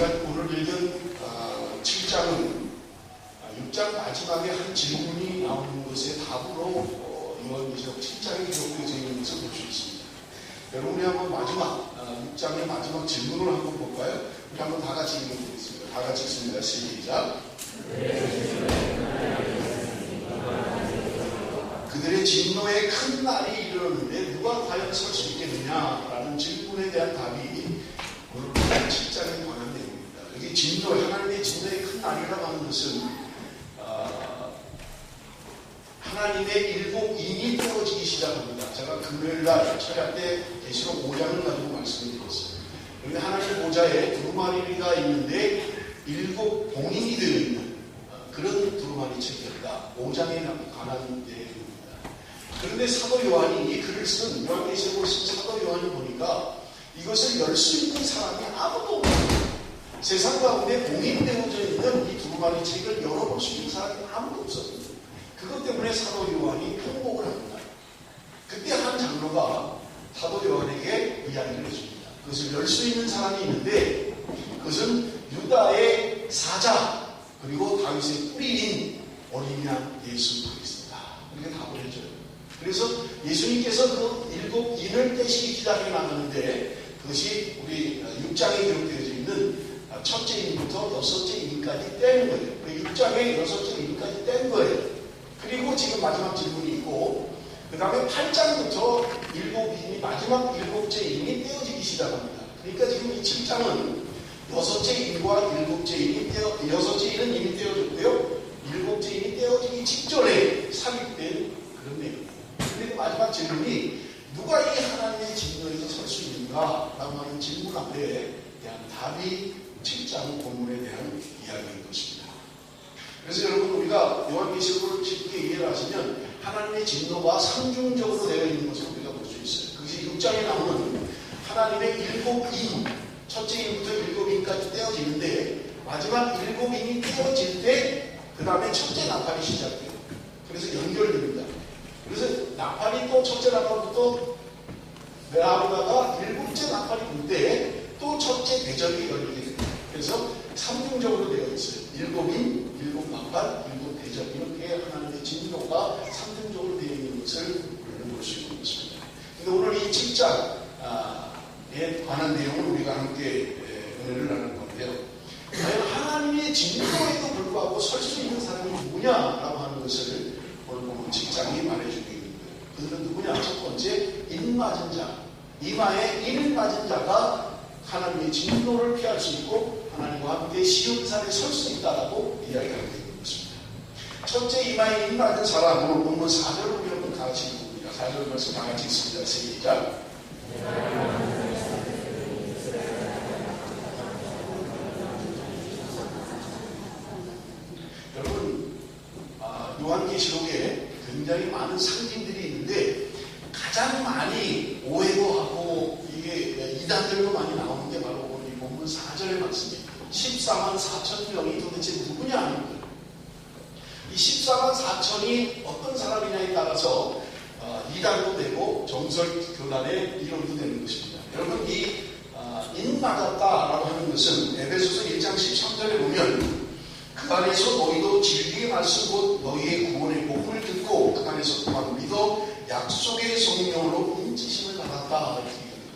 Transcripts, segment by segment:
우리가 오늘 읽은 7장은 6장 마지막에 한 질문이 나오는 것의 답으로 요한계시록 7장에 기록되어져 있는 것을 볼 수 있습니다. 여러분이 한번 마지막 6장의 마지막 질문을 한번 볼까요? 우리 한번 다 같이 읽어보겠습니다. 다 같이 읽습니다. 시작. 그들의 진노의 큰 날이 이르렀는데 누가 과연 설 수 있겠느냐라는 질문에 대한 답이 오늘 7장에 관한 내용입니다. 여기 진노, 하나님의 진노의 큰 날이라고 하는 것은 하나님의 일곱 인이 떨어지기 시작합니다. 제가 금요일날 철야 때 계시록 5장을 가지고 말씀을 드렸어요. 여기 하나님 보좌에 두루마리가 있는데 일곱 봉인이 되어 있는 그런 두루마리 책이었다. 5장에 관한 내용입니다. 그런데 사도 요한이 이 글을 쓴 요한계시록을 쓴 사도 요한이 보니까 이것을 열 수 있는 사람이 아무도 없어요. 세상 가운데 봉인되어져 있는 이 두루마리 책을 열어볼 수 있는 사람이 아무도 없었거든요. 그것 때문에 사도 요한이 통곡을 합니다. 그때 한 장로가 사도 요한에게 이야기를 해줍니다. 그것을 열 수 있는 사람이 있는데 그것은 유다의 사자 그리고 다윗의 뿌리인 어린 양 예수 그리스도다. 이렇게 답을 해줘요. 그래서 예수님께서 그 일곱 인을 떼시기 시작해 나가는데 그것이 우리 6장에 기록되어져 있는 첫째 인부터 여섯째 인까지 떼는 거예요. 그 6장에 여섯째 인까지 뗀 거예요. 그리고 지금 마지막 질문이 있고 그 다음에 8장부터 일곱 인이 마지막 일곱째 인이 떼어지기 시작합니다. 그러니까 지금 이 7장은 여섯째 인과 일곱째 인이 여섯째 인은 이미 떼어졌고요. 일곱째 인이 떼어지기 직전에 삽입된 그런 내용입니다. 그런데 마지막 질문이 누가 이 하나님의 진노에서 설 수 있는가? 라고 하는 질문 앞에 대한 답이 7장 본문에 대한 이야기인 것입니다. 그래서 여러분 우리가 요한계시록을 쉽게 이해를 하시면 하나님의 진노가 상중적으로 되어 있는 것을 우리가 볼 수 있어요. 그것이 6장에 나오는 하나님의 일곱 인, 첫째 인부터 일곱 인까지 떼어지는데 마지막 일곱 인이 떼어질 때 그 다음에 첫째 나팔이 시작돼요. 그래서 연결됩니다. 그래서 나팔이 또 첫째 나팔부터 내하루다가 일곱째 나팔이 불 때 또 첫째 대접이 열리게 됩니다. 그래서 삼중적으로 되어 있어요. 일곱인, 일곱 나팔, 일곱 대접 이렇게 하나님의 진노가 삼중적으로 되어 있는 것을 우리는 볼 수 있는 것입니다. 그런데 오늘 이 7장에 관한 내용을 우리가 함께 은혜를 나눌 건데요. 과연 하나님의 진노에도 불구하고 설 수 있는 사람이 누구냐라고 하는 것을 오늘 보면 7장이 말해주고 있는 거예요. 그들은 누구냐? 첫 번째, 인 맞은 자. 이마에 인을 맞은 자가 하나님의 진노를 피할 수 있고 하나님과 함께 시온산에 설 수 있다라고 이야기하고 있는 것입니다. 첫째 이마에 인 맞은 사람으로 보면 4절을 여러분 다 같이 읽습니다. 4절 말씀 다 같이 읽습니다. 시작. 여러분 요한계시록에 굉장히 많은 상징들이 있는데 가장 많이 오해도 하고 이게 이단들도 많이 나오는 게 바로 오늘 이 본문 4절의 말씀이에요. 14만 4천 명이 도대체 누구냐 하는 거예요. 이 14만 4천이 어떤 사람이냐에 따라서 이단도 되고 정설 교단의 이론도 되는 것입니다. 여러분 이 인 맞았다라고 하는 것은 에베소서 1장 13절에 보면 그 안에서 너희도 진리의 말씀 곧 너희의 구원의 복음을 듣고 그 안에서 또한 믿어 약속의 성령으로 인치심을 받았다 이렇게 얘기합니다.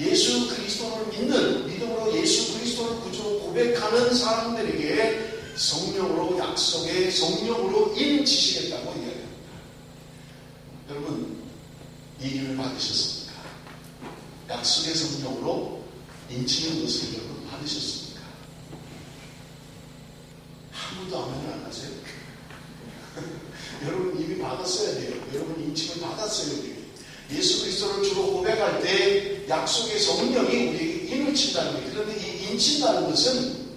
예수 그리스도를 믿는 믿음으로 예수 그리스도를 구주로 고백하는 사람들에게 성령으로 약속의 성령으로 인치시겠다고 이야기합니다. 여러분 이 일을 받으셨습니까? 약속의 성령으로 인치는 것을 여러분 받으셨습니까? 아무도 아멘을 안 하세요? 여러분 이미 받았어야 돼요. 여러분 인침을 받았어요. 예수 그리스도를 주로 고백할 때 약속의 성령이 우리에게 인을 친다는 거예요. 그런데 이 인친다는 것은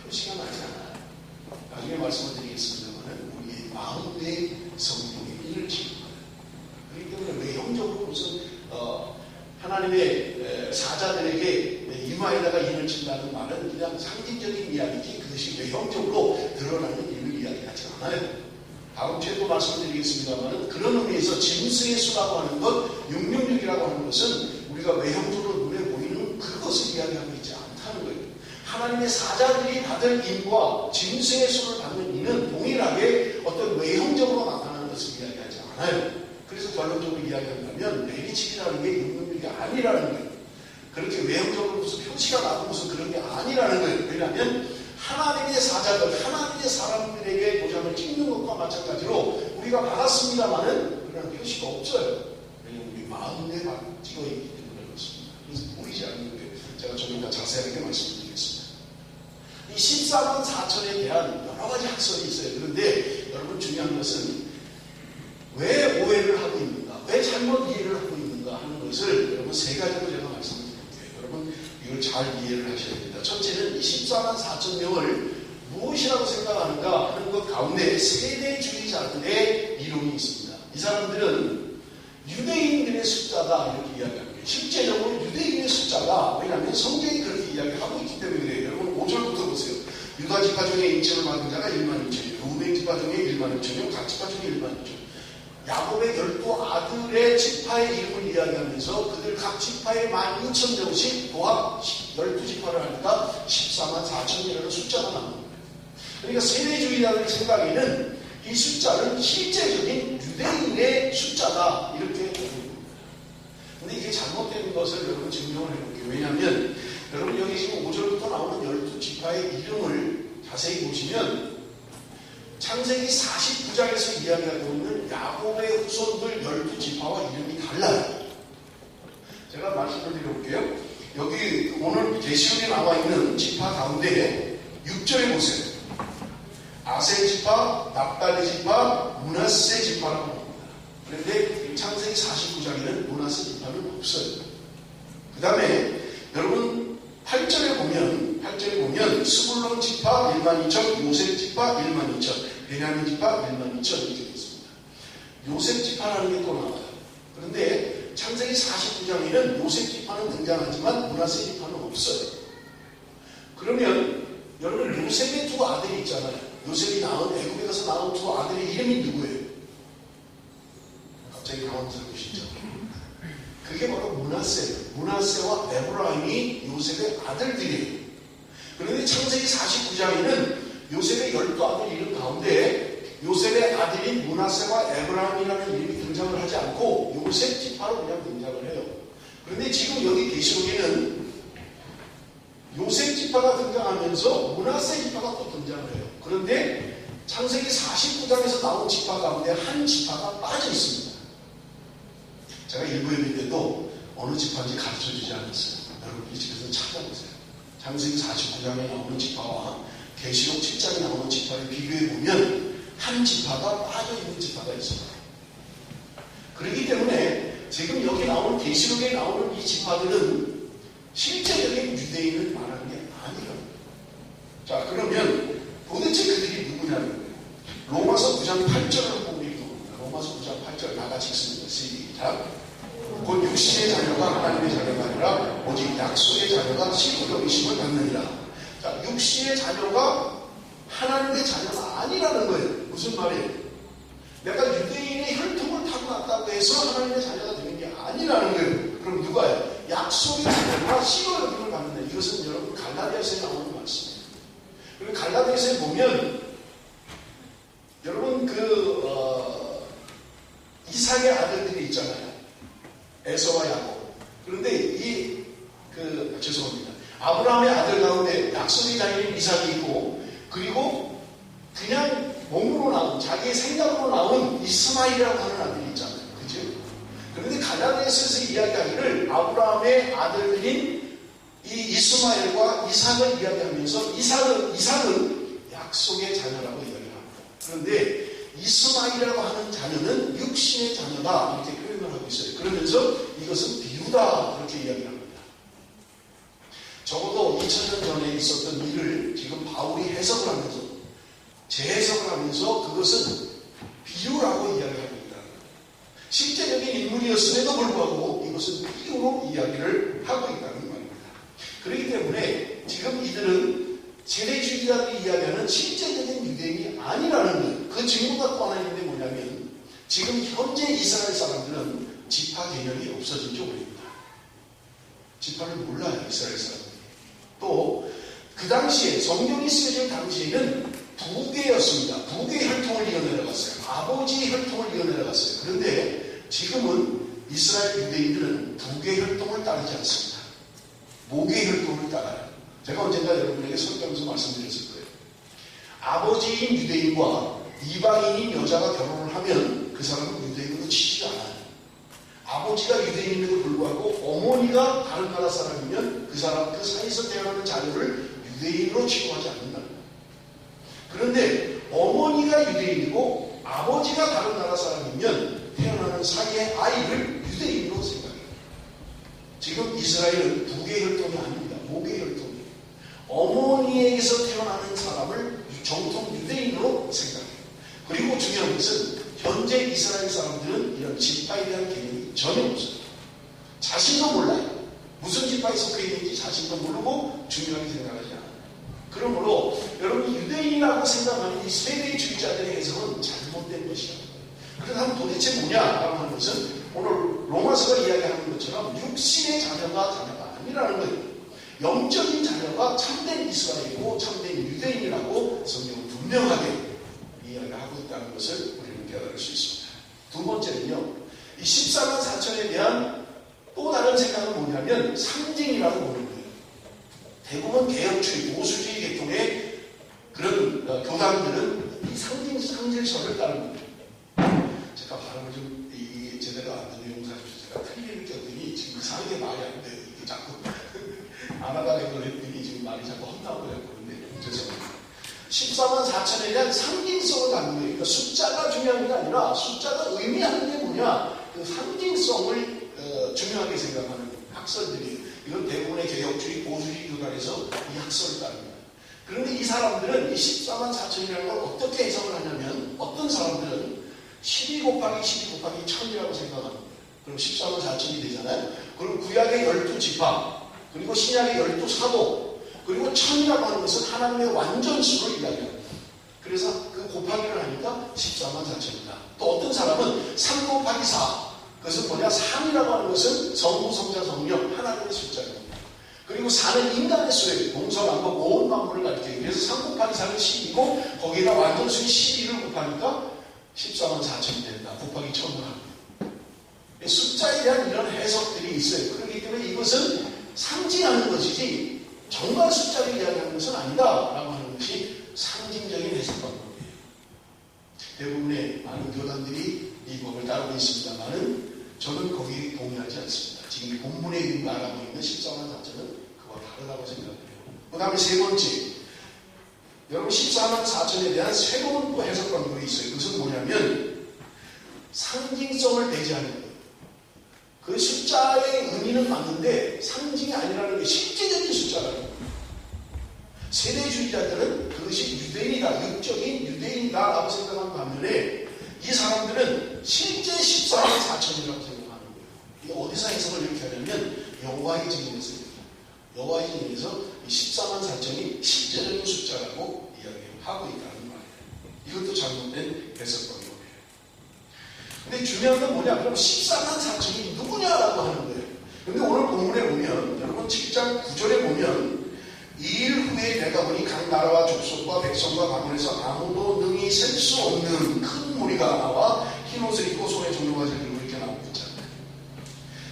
표시가 나지 않아요. 나중에 말씀을 드리겠습니다만 우리의 마음의 성령이 인을 치는 거예요. 그렇기 때문에 외형적으로 무슨 하나님의 사자들에게 이마에다가 인을 친다는 말은 그냥 상징적인 이야기지 그것이 외형적으로 드러나는 인을 이야기하지 않아요. 다음 주에 또 말씀드리겠습니다만 그런 의미에서 짐승의 수라고 하는 것, 666이라고 하는 것은 우리가 외형적으로 눈에 보이는 그것을 이야기하고 있지 않다는 거예요. 하나님의 사자들이 받을 인과 짐승의 수를 받는 이는 동일하게 어떤 외형적으로 나타나는 것을 이야기하지 않아요. 그래서 결론적으로 이야기한다면 내리치기라는 게 임금육이 아니라는 거예요. 그렇게 외형적으로 무슨 표시가 나고 무슨 그런 게 아니라는 거예요. 왜냐하면 하나님의 사자들, 하나님의 사람들에게 도장을 찍는 것과 마찬가지로 우리가 받았습니다마는 그런 표시가 없어요. 왜냐하면 우리 마음에 찍어 있기 때문에 그렇습니다. 그래서 보이지 않는 거예요. 제가 좀 더 자세하게 말씀드리겠습니다. 이 14만 4천에 대한 여러 가지 학설이 있어요. 그런데 여러분 중요한 것은 왜 오해를 하고 있는가, 왜 잘못 이해를 하고 있는가 하는 것을 여러분 세 가지로 제가 말씀드릴게요. 여러분 이걸 잘 이해를 하셔야 됩니다. 첫째는 이 14만 4천 명을 무엇이라고 생각하는가 하는 것 가운데 세대주의자들의 이론이 있습니다. 이 사람들은 유대인들의 숫자다 이렇게 이야기합니다. 실제적으로 유대인의 숫자가, 왜냐하면 성경이 그렇게 이야기하고 있기 때문에 그래요. 여러분 5절부터 보세요. 유다 지파 중에 인침을 받은 자가 1만 2천명, 루벤 지파 중에 1만 2천명, 각 지파 중에 1만 2천명. 야곱의 12 아들의 지파의 이름을 이야기하면서 그들 각 지파에 12,000명씩 도합 12지파를 하니까 14만 4천이라는 숫자가 나옵니다. 그러니까 세대주의자들의 생각에는 이 숫자는 실제적인 유대인의 숫자다 이렇게 보입니다. 근데 이게 잘못된 것을 여러분 증명을 해볼게요. 왜냐하면 여러분 여기 지금 5절부터 나오는 12지파의 이름을 자세히 보시면 창세기 49장에서 이야기하고 있는 야곱의 후손들 12지파와 이름이 달라요. 제가 말씀을 드려볼게요. 여기 오늘 계시록에 나와 있는 지파 가운데 6절에 보세요. 아셀 지파, 납달리 지파, 므낫세 지파라고 합니다. 그런데 창세기 49장에는 므낫세 지파는 없어요. 그 다음에 여러분 8절에 보면 스불론 지파 1만 2천, 요셉 지파 1만 2천, 베냐민 지파 1만 2천 이렇게 되어 있습니다. 요셉 지파라는 게 또 나와요. 그런데 창세기 49장에는 요셉 지파는 등장하지만 므낫세 지파는 없어요. 그러면 여러분 요셉의 두 아들이 있잖아요. 요셉이 낳은 애굽에 가서 낳은 두 아들의 이름이 누구예요? 갑자기 당황스러우시죠? 그게 바로 므낫세예요. 므낫세와 에브라임이 요셉의 아들들이에요. 그런데 창세기 49장에는 요셉의 12아들 이름 가운데 요셉의 아들인 므낫세와 에브라임이라는 이름이 등장을 하지 않고 요셉 지파로 그냥 등장을 해요. 그런데 지금 여기 계시록에는 요셉 지파가 등장하면서 므낫세 지파가 또 등장을 해요. 그런데 창세기 49장에서 나온 지파 가운데 한 지파가 빠져 있습니다. 제가 일부 예배 때도 어느 지파인지 가르쳐주지 않았어요. 여러분이 집에서 찾아보세요. 창세기 49장에 나오는 지파와 계시록 7장에 나오는 지파를 비교해보면 한 지파가 빠져있는 지파가 있습니다. 그렇기 때문에 지금 여기 나오는 계시록에 나오는 이 지파들은 실제적인 유대인을 말하는 게 아니라는 거예요. 자, 그러면 도대체 그들이 누구냐는 거예요. 로마서 9장 8절을 한번 읽어봅니다. 로마서 9장 8절 나같이 읽습니다. 시작. 곧 육신의 자녀가 하나님의 자녀가 아니라 오직 약속의 자녀가 씨로 여기심을 받느니라. 자, 육신의 자녀가 하나님의 자녀가 아니라는 거예요. 무슨 말이에요? 내가 유대인의 혈통을 타고났다고 해서 하나님의 자녀가 되는 게 아니라는 거예요. 그럼 누가요? 약속의 자녀가 씨로 여김을 받는다. 이것은 여러분 갈라디아서에 나오는 말씀이에요. 그리고 갈라디아서에 보면 여러분 이삭의 아들들이 있잖아요. 에서와 야곱. 그런데 죄송합니다. 아브라함의 아들 가운데 약속의 자녀인 이삭이 있고, 그리고 그냥 몸으로 나온, 자기의 생각으로 나온 이스마엘이라고 하는 아들이 있잖아요. 그죠? 그런데 갈라디아서에서 이야기하기를 아브라함의 아들들인 이 이스마엘과 이삭을 이야기하면서 이삭은 약속의 자녀라고 이야기합니다. 그런데 이스마엘이라고 하는 자녀는 육신의 자녀다 이렇게 표현을 하고 있어요. 그러면서 이것은 비유다 그렇게 이야기를 합니다. 적어도 2000년 전에 있었던 일을 지금 바울이 해석을 하면서 재해석을 하면서 그것은 비유라고 이야기하고 있다. 실제적인 인물이었음에도 불구하고 이것은 비유로 이야기를 하고 있다는 말입니다. 그렇기 때문에 지금 이들은 세대주의자들이 이야기하는 실제적인 유대인이 아니라는 것. 그 증거가 또 하나 있는데 뭐냐면 지금 현재 이스라엘 사람들은 지파 개념이 없어진 지 오래입니다. 지파를 몰라요. 이스라엘 사람들이. 또 그 그 당시에 성경이 쓰여질 당시에는 부계였습니다. 부계 혈통을 이어내려갔어요. 아버지 혈통을 이어내려갔어요. 그런데 지금은 이스라엘 유대인들은 부계 혈통을 따르지 않습니다. 모계 혈통을 따라요. 제가 언젠가 여러분에게 설교하면서 말씀드렸을 거예요. 아버지인 유대인과 이방인인 여자가 결혼을 하면 그 사람은 유대인으로 치지 않아요. 아버지가 유대인임에도 불구하고 어머니가 다른 나라 사람이면 그 사이에서 태어나는 자녀를 유대인으로 취급하지 않는다. 그런데 어머니가 유대인이고 아버지가 다른 나라 사람이면 태어나는 사이의 아이를 유대인으로 생각해요. 지금 이스라엘은 부계 혈통이 아닙니다. 모계 혈통이에요. 어머니에게서 태어나는 사람을 정통 유대인으로 생각해요. 그리고 중요한 것은 현재 이스라엘 사람들은 이런 지파에 대한 개념이 전혀 없어요. 자신도 몰라요. 무슨 지파에 속해 있는지 자신도 모르고 중요하게 생각하지 않아요. 그러므로 여러분 유대인이라고 생각하는 이 세대주의자들의 해석은 잘못된 것이야. 그래서 도대체 뭐냐라고 하는 것은 오늘 로마서가 이야기하는 것처럼 육신의 자녀가 아니라는 거예요. 영적인 자녀가 참된 이스라엘이고 참된 유대인이라고 성경은 분명하게 이야기하고 있다는 것을 우리는 깨달을 수 있습니다. 두 번째는요, 이 14만 4천에 대한 또 다른 생각은 뭐냐면 상징이라고 보는 거예요. 대부분 개혁주의, 보수주의 계통의 그런 교단들은 이 상질서를 따릅니다. 제가 발음을 좀 제대로 안 되는 용사십시오. 제가 틀리는 꼈더니 지금 이상하게 말이 안 돼요. 이게 자꾸 안 하다가 했더니 지금 말이 자꾸 헛나오고 그러는데 죄송합니다. 14만 4천에 대한 상징성을 갖는 거예요. 그러니까 숫자가 중요한 게 아니라 숫자가 의미하는 게 뭐냐, 그 상징성을 중요하게 생각하는 학설들이, 이건 대부분의 개혁주의, 보수주의 교단에서 이 학설을 따릅니다. 그런데 이 사람들은 이 14만 4천이라는 걸 어떻게 해석을 하냐면, 어떤 사람들은 12 곱하기 12 곱하기 1000이라고 생각합니다. 그럼 14만 4천이 되잖아요. 그럼 구약의 12지파, 그리고 신약의 12사도, 그리고 1000이라고 하는 것은 하나님의 완전수를 이야기합니다. 그래서 그 곱하기를 하니까 14만 4천이다. 또 어떤 사람은 3 곱하기 4, 그것은 뭐냐, 3이라고 하는 것은 성부, 성자, 성령, 하나님의 숫자입니다. 그리고 4는 인간의 수예요. 동서남북 온 만물을 가리켜요. 그래서 3 곱하기 4는 12고 거기다 완전수인 12를 곱하니까 14만 4천이 된다. 곱하기 1000을 합니다. 숫자에 대한 이런 해석들이 있어요. 그렇기 때문에 이것은 상징하는 것이지 정말 숫자를 이야기하는 것은 아니다라고 하는 것이 상징적인 해석 방법이에요. 대부분의 많은 교단들이 이 법을 따르고 있습니다만은 저는 거기에 동의하지 않습니다. 지금 본문에 말하고 있는 14만 4천은 그와 다르다고 생각해요. 그 다음에 세 번째, 여러분 14만 4천에 대한 새로운 또 해석 방법이 있어요. 그것은 뭐냐면 상징성을 배제하는 거예요. 그 숫자의 의미는 맞는데 상징이 아니라는 게 실제적인 숫자라는 거예요. 세대주의자들은 그것이 유대인이다, 육적인 유대인이다 라고 생각하는 반면에 이 사람들은 실제 14만 4천이라고 생각하는 거예요. 이게 어디서 해석을 이렇게 하냐면 여호와의 증인에서 여호와의 증인에서 14만 4천이 실제적인 숫자라고 이야기하고 있다는 말이에요. 이것도 잘못된 해석 방법이에요. 근데 중요한 건 뭐냐? 그럼 14만 4천이 누구냐라고 하는 거예요. 근데 오늘 본문에 보면, 여러분 7장 9절에 보면, 2일 후에 내가 보니 각 나라와 족속과 백성과 가문에서 아무도 능히 셀 수 없는 큰 무리가 나와 흰 옷을 입고 손에 종려가지를 들고 이렇게 나오고 있잖아요.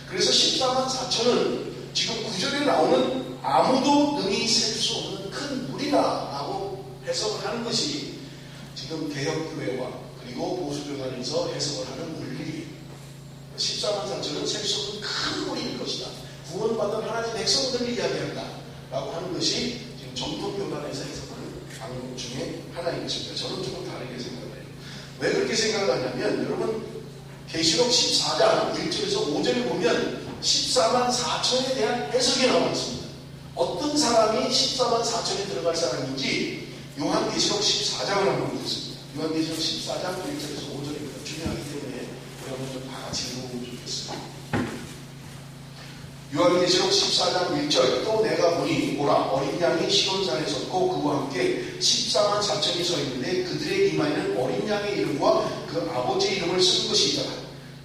그래서 14만 4천은 지금 9절에 나오는 아무도 능히 셀 수 없는 큰 무리다라고 해석을 하는 것이 지금 개혁교회와 그리고 보수교단에서 해석을 하는 원리예요. 14만 4천은 셀 수 없는 큰 무리일 것이다. 구원받은 하나님의 백성들을 이야기한다 라고 하는 것이 지금 정통교단에서 해석하는 방법 중에 하나인 것입니다. 저는 조금 다르게 생각해요. 왜 그렇게 생각하냐면, 여러분 계시록 14장 1절에서 5절에 보면 14만 4천에 대한 해석이 나와 있습니다. 어떤 사람이 14만 4천에 들어갈 사람인지 요한계시록 14장을 한번 보겠습니다. 요한계시록 14장 1절에서 5절입니다. 중요하기 때문에 여러분 좀 다 같이 읽어보면 좋겠습니다. 요한계시록 14장 1절, 또 내가 보니 보라 어린 양이 시온산에 섰고 그와 함께 14만 4천이 서 있는데 그들의 이마에는 어린 양의 이름과 그 아버지의 이름을 쓴 것이다.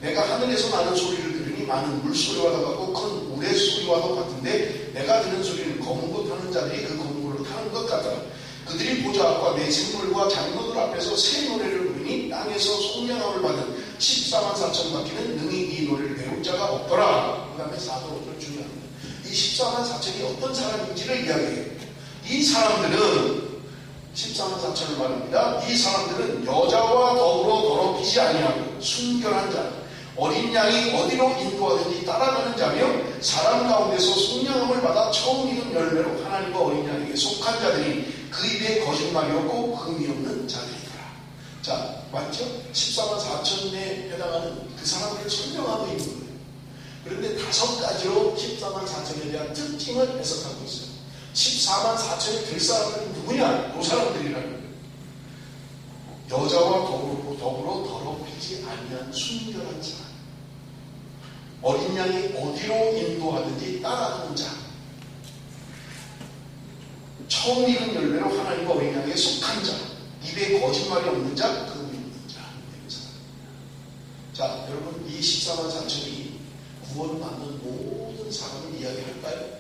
내가 하늘에서 나는 소리를 들으니 많은 물소리와 같고 큰 물의 소리와도 같은데 내가 들은 소리는 거문고 타는 자들이 그 거문고를 타는 것 같더라. 그들이 보좌 앞과 내 생물과 장로들 앞에서 새 노래를 부르니 땅에서 속량함을 받은 14만 4천 바퀴는 능히 이 노래를 배울 자가 없더라. 그 다음에 4도 5절 중요합니다. 이 14만 4천이 어떤 사람인지를 이야기해요. 이 사람들은 14만 4천을 말합니다. 이 사람들은 여자와 더불어 더럽히지 아니하고 순결한 자, 어린 양이 어디로 인도하든지 따라가는 자며 사람 가운데서 속량함을 받아 처음 익은 열매로 하나님과 어린 양에게 속한 자들이 그 입에 거짓말이 없고 흠이 없는 자들이더라. 자, 맞죠? 14만 4천에 해당하는 그 사람들을 설명하고 있는 거예요. 그런데 5가지로 14만 4천에 대한 특징을 해석하고 있어요. 14만 4천이 될 사람들은 누구냐? 그 사람들이라는 거예요. 여자와 더불어 더럽히지 아니한 순결한 자, 어린 양이 어디로 인도하든지 따라가는 자, 처음 익은 열매로 하나님과 어린 양에게 속한 자, 입에 거짓말이 없는 자, 그 없는 자. 자, 여러분, 이 14만 4천이 구원받는 모든 사람을 이야기할까요?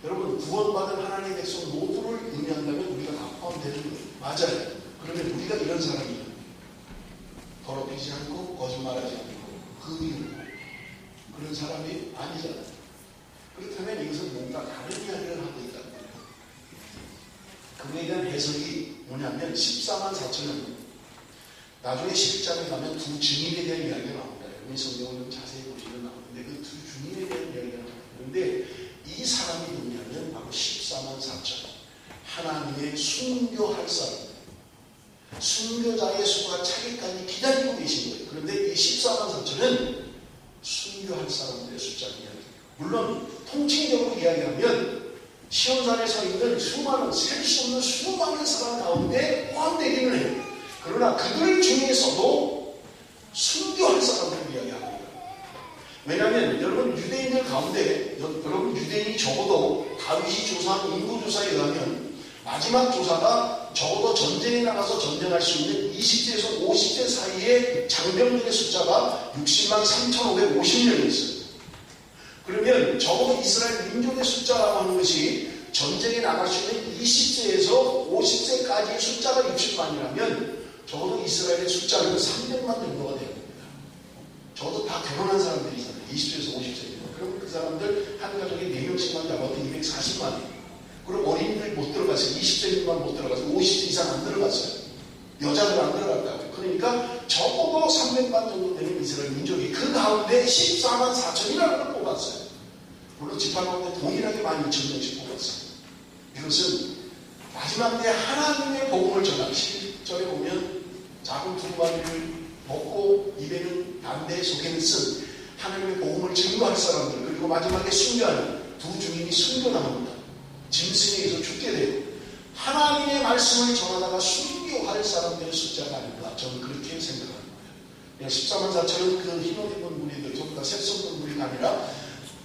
여러분, 구원받은 하나님의 백성 모두를 의미한다면 우리가 다 포함되는 거예요. 맞아요. 그러면 우리가 이런 사람이에요. 더럽히지 않고 거짓말하지 않고 흠이 없고 그런 사람이 아니잖아요. 그렇다면 이것은 뭔가 다른 이야기를 하고 있다는 거예요. 그에 대한 해석이 뭐냐면 14만 4천은 나중에 11장에 가면 두 증인에 대한 이야기가 나옵니다. 여러분이 성경을 좀 자세히 보시면 나오는데 그 두 증인에 대한 이야기가 나옵니다. 그런데 이 사람이 누구냐면 바로 14만 4천. 하나님의 순교할 사람. 순교자의 수가 차기까지 기다리고 계신 거예요. 그런데 이 14만 4천은 순교할 사람들의 숫자를 이야기해요. 물론 통칭적으로 이야기하면 시온산에 서 있는 수많은 셀 수 없는 수많은 사람 가운데 포함되기는 해요. 그러나 그들 중에서도 순교할 사람들을 이야기합니다. 왜냐하면 여러분 유대인들 가운데 여러분 유대인이 적어도 다윗이 조사한 인구조사에 의하면 마지막 조사가 적어도 전쟁에 나가서 전쟁할 수 있는 20세에서 50세 사이의 장병들의 숫자가 60만 3,550명이 있어요. 그러면 적어도 이스라엘 민족의 숫자라고 하는 것이 전쟁에 나갈 수 있는 20세에서 50세까지의 숫자가 60만이라면 적어도 이스라엘의 숫자는 300만 정도가 돼야 됩니다. 적어도 다 결혼한 사람들이잖아요. 20세에서 50세입니다. 그럼 그 사람들 한 가족에 4명씩만 잡아도 240만이에요. 그럼 어린이들 못 들어갔어요. 20세 미만 못 들어갔어요. 50세 이상 안 들어갔어요. 여자들 안 들어갔다고요. 그러니까 적어도 300만 정도 되는 이스라엘 민족이 그 가운데 14만 4천이라는 걸 뽑았어요. 물론 지파 가운데 동일하게 12,000명씩 뽑았어요. 이것은 마지막 때 하나님의 복음을 전한 11절에 보면 작은 두루마리를 먹고 입에는 담배 속에는 쓴 하나님의 복음을 증거할 사람들, 그리고 마지막에 순교하는 두 증인이 순교당합니다. 짐승에게서 죽게 돼요. 하나님의 말씀을 전하다가 순교할 사람들의 숫자가 아닌가, 저는 그렇게 생각합니다. 14만 4천은 그 흰옷 입은 무리들, 전부 다 셋없는 무리가 아니라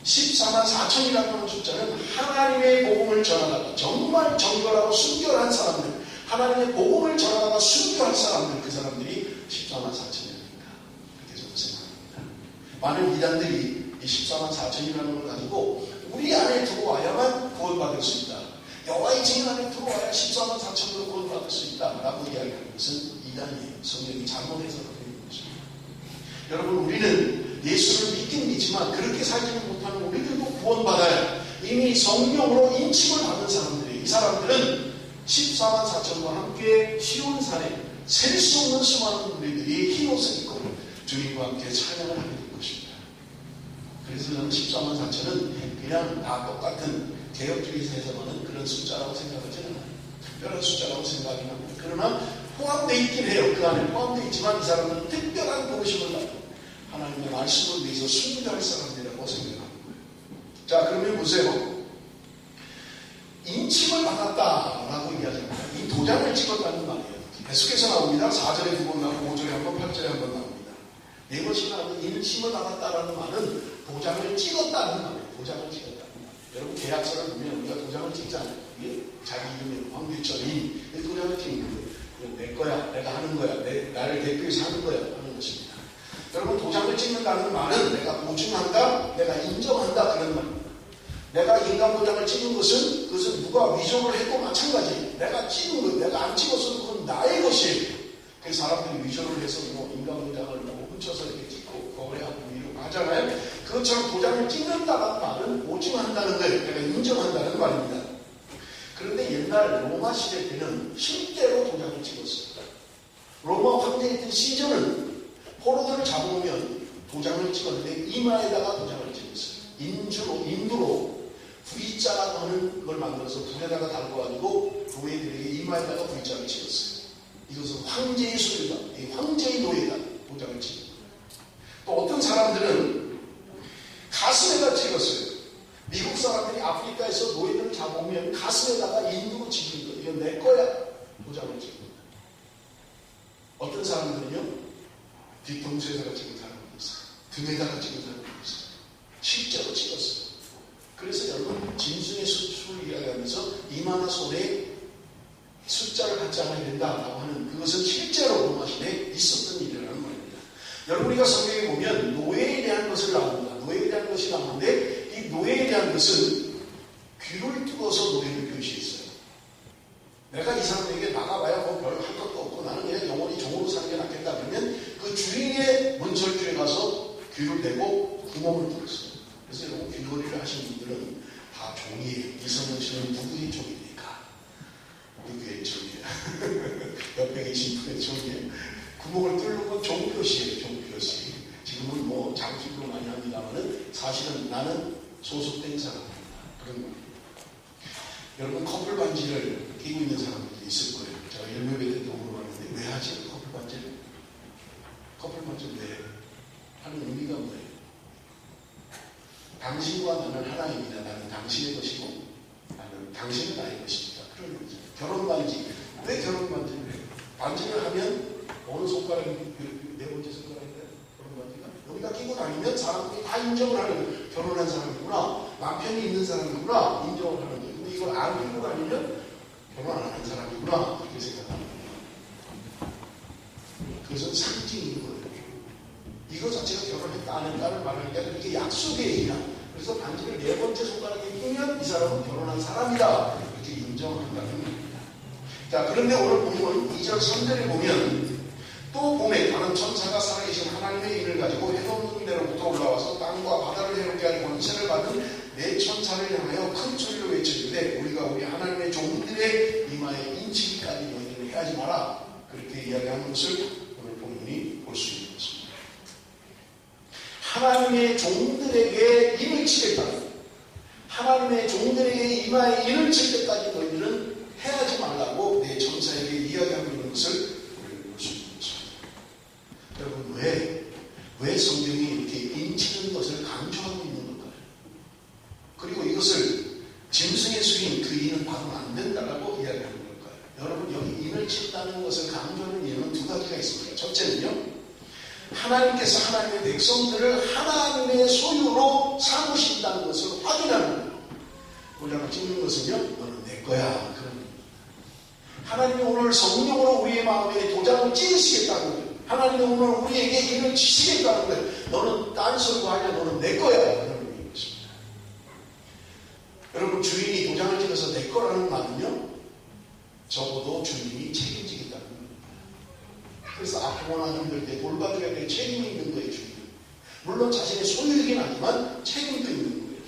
14만 4천이라고 하는 숫자는 하나님의 복음을 전하다가 정말 정결하고 순결한 사람들, 하나님의 복음을 전하다가 순교할 사람들, 그 사람들이 14만 4천이 아닌가, 그렇게 저는 생각합니다. 많은 이단들이 이 14만 4천이라는 걸 가지고 우리 안에 들어와야만 구원받을 수 있다. 여호와의 증인 안에 들어와야 14만 4천으로 구원받을 수 있다라고 이야기하는 것은 이단이에요. 성경이 잘못해서 그런 것입니다. 여러분, 우리는 예수를 믿긴 믿지만 그렇게 살지는 못하는 우리들도 구원받아야 이미 성령으로 인침을 받은 사람들이, 이 사람들은 14만 4천과 함께 시온산에 셀 수 없는 수많은 우리들이 흰옷을 입고 주님과 함께 찬양을 하게 될 것입니다. 그래서 저는 14만 4천은 그냥 다 똑같은 개혁주의에서 해석하는 그런 숫자라고 생각하지 않아요. 특별한 숫자라고 생각하긴 합니다. 그러나 포함되어 있긴 해요. 그 안에 포함되어 있지만 이 사람은 특별한 부르심을 받고 하나님의 말씀을 위해서 순교할 사람들이라고 생각하는 거예요. 자, 그러면 보세요. 인침을 받았다라고 이야기합니다. 이 도장을 찍었다는 말이에요. 계속해서 나옵니다. 4절에 2번 나오고 5절에 1번, 8절에 1번 나옵니다. 네 번씩 나오는 인침을 받았다라는 말은 도장을 찍었다는 말이에요. 도장을 찍었다는 말. 여러분, 계약서를 보면 우리가 도장을 찍잖아요. 이게 자기 이름에 황규철이 도장을 찍는 거예요. 내 거야, 내가 하는 거야, 나를 대표해서 하는 거야 하는 것입니다. 여러분, 도장을 찍는다는 말은 내가 보증한다, 내가 인정한다 그런 말입니다. 내가 인감 도장을 찍은 것은 그것은 누가 위조를 해도 마찬가지. 내가 찍은 것, 내가 안 찍어서 그건 나의 것이에요. 그래서 사람들이 위조를 해서 뭐 인감 도장을 뭐 훔쳐서 이렇게 찍고 거래하고 이러고 하잖아요. 그것처럼 도장을 찍는다는 말은 보증한다는 거예요. 내가 인정한다는 말입니다. 그런데 옛날 로마 시대 때는 실제로 도장을 찍었어요. 로마 황제였던 시저는 포로들을 잡아오면 도장을 찍었는데 이마에다가 도장을 찍었어요. 인두로 V자라고 하는 걸 만들어서 불에다가 달궈가지고 노예들에게 이마에다가 V자를 찍었어요. 이것은 황제의 소유다. 이 황제의 노예다. 도장을 찍은 거예요. 또 어떤 사람들은 가슴에다 찍었어요. 미국 사람들이 아프리카에서 노예들을 잡아오면 가슴에다가 인두로 찍은 거예요. 이건 내 거야. 도장을 찍은 거예요. 어떤 사람들은요, 뒤통수에다가 찍은 사람도 있어요. 등에다가 찍은 사람도 있어요. 실제로 찍었어요. 그래서 여러분, 짐승의 수를 이야기하면서 이마나 손에 숫자를 갖지 않아야 된다라고 하는 그것은 실제로 로마 시대에 있었던 일이라는 말입니다. 여러분, 우리가 성경에 보면 노예에 대한 것을 나옵니다. 노예에 대한 것이 나오는데 이 노예에 대한 것은 귀를 뚫어서 노예를 교시했어요. 내가 이 사람에게 나가봐야 뭐 별 할 것도 없고 나는 그냥 영원히 종으로 사는 게 낫겠다 그러면 그 주인의 문설주에 가서 귀를 대고 구멍을 뚫었어요. 그래서 여러분, 귀걸이를 하신 분들은 다 종이에요. 이성현 씨는 누구의 종입니까? 누구의 종이에요? 옆에 계신 분의 종이에요. 구멍을 뚫는 건 종표시예요. 종표시. 지금은 뭐 장식으로 많이 합니다만은 사실은 나는 소속된 사람입니다. 그런 겁니다. 여러분, 커플 반지를 끼고 있는 사람들도 있을 거예요. 제가 열매배 때도 물어봤는데 왜 하지? 커플 반지를? 커플 반지를 왜 하는 의미가 뭐예요? 당신과 나는 하나입니다. 나는 당신의 것이고 나는 당신은 나의 것입니다. 그런 거죠. 결혼 반지. 왜 결혼 반지를 해요? 반지를 하면 어느 손가락이 네 번째 손가락인가요? 결혼 반지가? 여기다 끼고 다니면 사람들이 다 인정을 하는 거예요. 결혼한 사람이구나. 남편이 있는 사람이구나. 인정을 하는 거예요. 근데 이걸 안 끼고 다니면 결혼 안 한 사람이구나. 그렇게 생각합니다. 그것은 상징인 거예요. 이거 자체가 결혼했다 안 했다를 말하는 게 그렇게 약속의 얘기야. 그래서 반지를 네 번째 손가락에 끼면 이 사람은 결혼한 사람이다. 이렇게 인정한다는 겁니다. 자, 그런데 오늘 본문 2절 3절에 보면 또 봄에 다른 천사가 살아계신 하나님의 인을 가지고 해넘는 데로부터 올라와서 땅과 바다를 해롭게 할 권세를 받은 네 천사를 향하여 큰 소리로 외치는데 우리가 우리 하나님의 종들의 이마에 인치기까지 너희들은 해하지 마라. 그렇게 이야기하는 것을 오늘 본문이 볼 수 있는 것입니다. 하나님의 종들에게 인을 치겠다. 하나님의 종들에게 이마에 인을 칠 때까지 너희들은 해하지 말라고 내 천사에게 이야기하고 있는 것을 우리는 볼 수 있는 것입니다. 여러분, 왜 성경이 이렇게 인치는 것을 강조하고 있는 걸까요? 그리고 이것을 짐승의 수인 그 인은 받으면 안 된다라고 이야기하는 걸까요? 여러분, 여기 인을 친다는 것을 강조하는 이유는 두 가지가 있습니다. 첫째는요, 하나님께서 하나님의 백성들을 하나님의 소유로 삼으신다는 것을 확인하는 거예요. 도장을 찍는 것은요, 너는 내 거야. 그런 겁니다. 하나님이 오늘 성령으로 우리의 마음에 도장을 찍으시겠다는 거예요. 하나님이 오늘 우리에게 인을 치시겠다는 거예요. 너는 딴소리고 하냐, 너는 내 거야. 그런 의미인 것입니다. 여러분, 주인이 도장을 찍어서 내 거라는 말은요, 적어도 주인이 책임지겠다는 거예요. 그래서 아프거나 힘들 때 돌봐줘야 될 책임이 있는 거예요, 주인은. 물론 자신의 소유이긴 하지만 책임도 있는 거예요.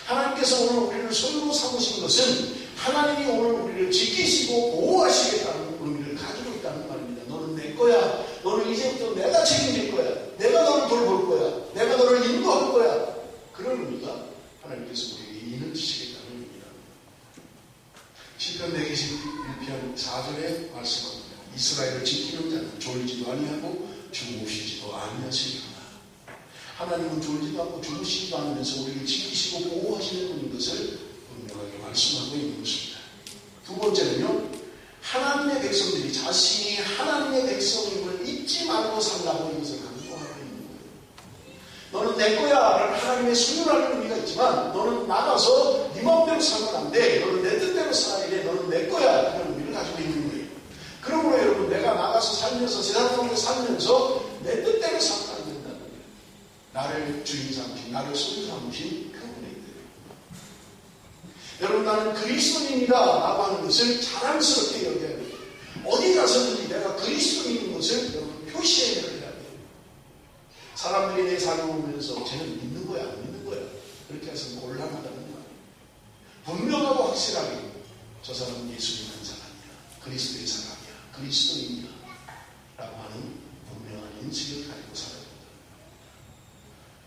하나님께서 오늘 우리를 소유로 삼으신 것은 하나님이 오늘 우리를 지키시고 보호하시겠다는 의미를 가지고 있다는 말입니다. 너는 내 거야. 너는 이제부터 내가 책임질 거야. 내가 너를 돌볼 거야. 내가 너를 인도할 거야. 그런 의미가 하나님께서 우리에게 인을 주시겠다는 의미입니다. 시편 121편 4절에 말씀합니다. 이스라엘을 지키는 자는 졸지도 아니하고 주무시지도 아니하시리라. 하나님은 졸지도 않고 주무시지도 않으면서 우리를 지키시고 보호하시는 분인 것을 분명하게 말씀하고 있는 것입니다. 두 번째는요, 하나님의 백성들이 자신이 하나님의 백성임을 잊지 말고 살라고 이것을 강조하고 있는 거예요. 너는 내 거야. 하나님의 소유라는 의미가 있지만 너는 나가서 네 마음대로 살면 안 돼. 너는 내 뜻대로 살아야 돼. 너는 내 거야. 그런 의미를 가지고 있는 거예요. 그러므로 여러분, 내가 나가서 살면서 세상 가운데 살면서 내 뜻대로 살면 안 돼. 나를 주인 삼으신, 나를 소유 삼으신 그분에게. 여러분, 나는 그리스도인이다 라고 하는 것을 자랑스럽게 여겨야 돼요. 어디 가서든지 내가 그리스도인인 것을 여러분 표시해야 돼요. 사람들이 내 삶을 보면서 쟤는 믿는 거야 안 믿는 거야 그렇게 해서 곤란하다는 거예요. 분명하고 확실하게 저 사람은 예수 믿는 사람이야, 그리스도의 사람이야, 그리스도인이야 라고 하는 분명한 인식을 가지고 살아야 된다.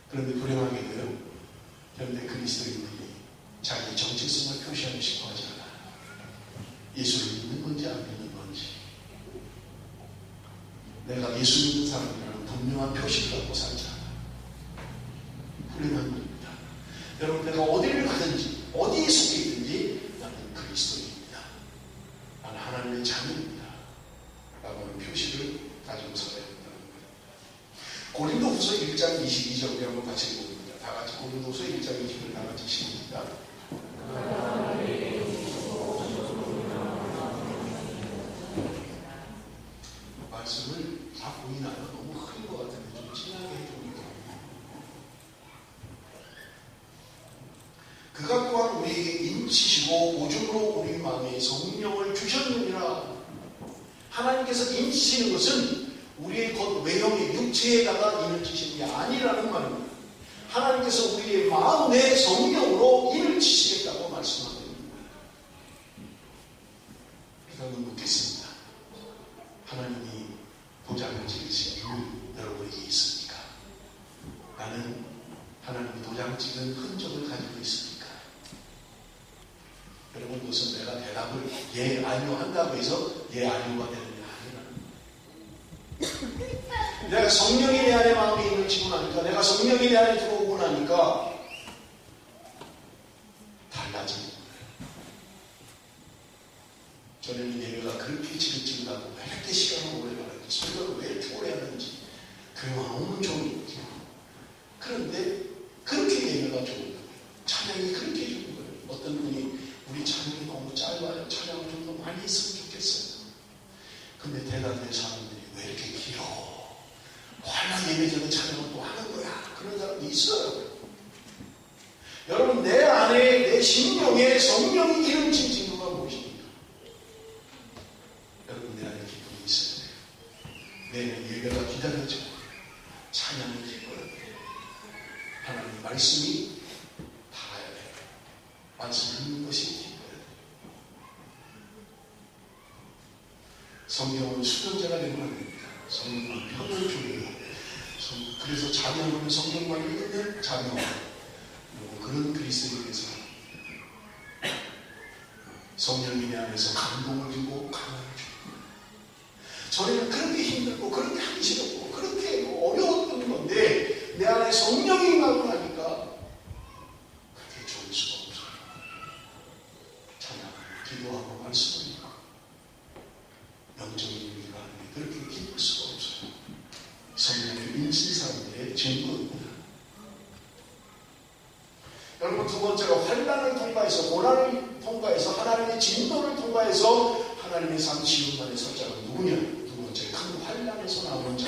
그런데 불행하게도요, 현대 그리스도인들이 자기 정체성을 표시하고 싶어 하지 않아요. 예수를 믿는 건지 안 믿는 건지, 내가 예수 믿는 사람이라는 분명한 표시를 갖고 살지 않아요. 불행한 겁니다. 여러분, 내가 어디를 가든지 어디에 속해 있든지 나는 그리스도인입니다, 나는 하나님의 자녀입니다 라고 하는 표시를 가지고 살아야 된다는 거예요. 고린도후서 1장 22절 우리 한번 같이 읽어봅니다. 다 같이 고린도후서 1장 22절 다 같이 시작. 말씀을 다 보이나요? 너무 흐린 것 같은데 좀 진하게 해줍니다. 그가 또한 우리에게 인치시고 오줌으로 우리 마음에 성령을 주셨느니라. 하나님께서 인치시는 것은 우리의 겉 외형의 육체에다가 인을 치시는 게 아니라는 말입니다. 하나님께서 우리의 마음의 성령으로 인을 치시겠다고 말씀하는 겁니다. 그러면 묻겠습니다. 하나님이 도장을 찍으신 이유 여러분에게 있습니까? 나는 하나님이 도장 찍은 흔적을 가지고 있습니까? 여러분, 그것은 내가 대답을 예, 아니요 한다고 해서 예, 아니요가 되는 게 아니라, 내가 성령이 내 안에 마음에 있는 치고 나니까, 내가 성령이 내 안에 들어오고 나니까 달라지는 거예요. 저는 이 예배가 그렇게 지긋지긋하고 왜 이렇게 시간을 오래 가는지, 설교를 왜 이렇게 오래 하는지, 교회가 너무 좋은 거죠. 그런데 그렇게 예배가 좋은 거예요. 찬양이 그렇게 좋은 거예요. 어떤 분이 우리 찬양이 너무 짧아요, 찬양을 좀 더 많이 했으면 좋겠어요. 근데 대답의 사람들이 왜 이렇게 길어? 환락 예배 전에 찬양을 또 하는 거야. 그런 사람도 있어요. 여러분, 내 안에, 내 심령에 성령이 이름친 증거가 무엇입니까? 여러분, 내 안에 기쁨이 있어야 돼요. 내 예배가 기다려지고 찬양이 기뻐야 돼요. 하나님의 말씀이 닿아야 돼요. 말씀 읽는 것이 기뻐야 돼요. 성경은 수련자가 되면 안 됩니다. 성경은 편을 주고, 그래서 자명하면 성경만 읽으면 자명하고, 그런 그리스도인에서 성령이 내 안에서 감동을 주고 강함을 주고, 전에는 그렇게 힘들고 그렇게 하기 싫었고 그렇게 어려웠던 건데 내 안에 성령이 임하고 나니까 그렇게 좋을 수가 없어요. 찬양하고 기도하고 말씀을 읽고 영적인 일을 하는데 그렇게 기쁠 수가 없어요. 성령의 인신사람들의 증거입니다. 여러분, 두 번째로 환난을 통과해서, 고난을 통과해서, 하나님의 진노를 통과해서 하나님의 산 지음만의 설자가 누구냐? 두 번째, 큰 환난에서 나오는 자.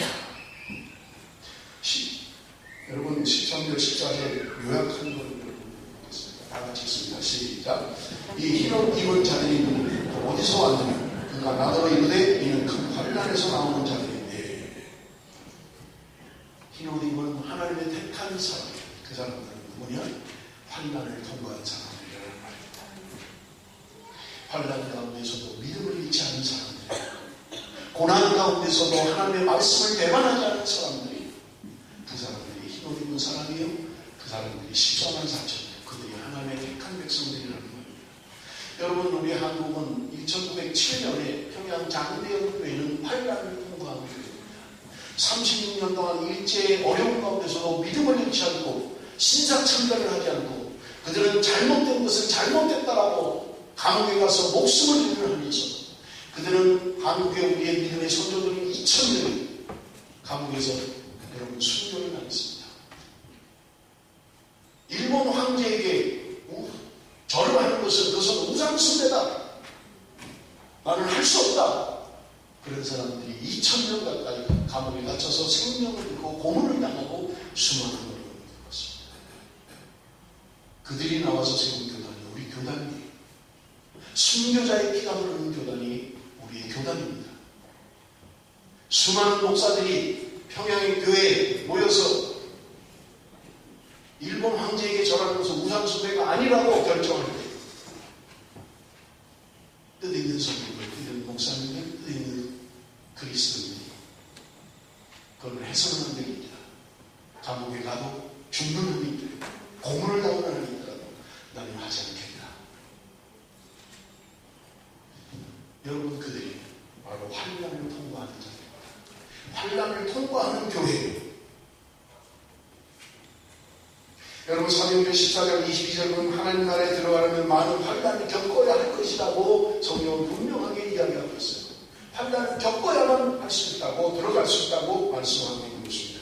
여러분, 13절 14절 요약하는 걸 보겠습니다. 다 같이 읽습니다. 시작. 이 흰옷 입은 자들이 누구냐? 어디서 왔느냐? 그가 나더러 이르되 이는 큰 환난에서 나오는 자들인데, 흰옷 입은 하나님의 택한 사람, 그 사람들은 누구냐? 환난을 통과한 사람들이라는 말입니다. 환난 가운데서도 믿음을 잃지 않은 사람들, 고난 가운데서도 하나님의 말씀을 배반하지 않은 사람들이, 그 사람들이 흰옷 입은 사람이요, 그 사람들이 14만 4천, 그들이 하나님의 택한 백성들이라는 말입니다. 여러분, 우리 한국은 1907년에 평양 장대현 교회는 환난을 통과한 교회입니다. 36년 동안 일제의 어려운 가운데서도 믿음을 잃지 않고 신사참배를 하지 않고, 그들은 잘못된 것을 잘못됐다라고 감옥에 가서 목숨을 들면서, 그들은 한국의 우리의 믿음의 선조들은 2000년이 감옥에서 여러분 순교를 당했습니다. 일본 황제에게 절을 하는 것은 그것은 우상숭배다, 나는 할 수 없다, 그런 사람들이 2000년 가까이 감옥에 갇혀서 생명을 잃고 고문을 당하고 수많은 어려움이 겪었습니다. 그들이 나와서 세운 교단이 우리 교단이에요. 순교자의 피가 흐르는 교단이 우리의 교단입니다. 수많은 목사들이 평양의 교회에 모여서 일본 황제에게 절하면서 우상숭배가 아니라고 결정할 때 뜻있는 성도들, 뜻있는 목사님들, 뜻있는 그리스도인들이 그걸 해서는 안 됩니다. 감옥에 가도 죽는 한이 있더라도 고문을 당하는 한이 있더라도 나는 하지 않겠다. 여러분, 그들이 바로 환난을 통과하는 자들입니다. 환난을 통과하는 교회예요. 여러분, 사도행전 14장 22절 보면 하나님 나라에 들어가려면 많은 환난을 겪어야 할 것이라고 성경은 분명하게 이야기하고 있어요. 환난을 겪어야만 할 수 있다고, 들어갈 수 있다고 말씀하고 있는 것입니다.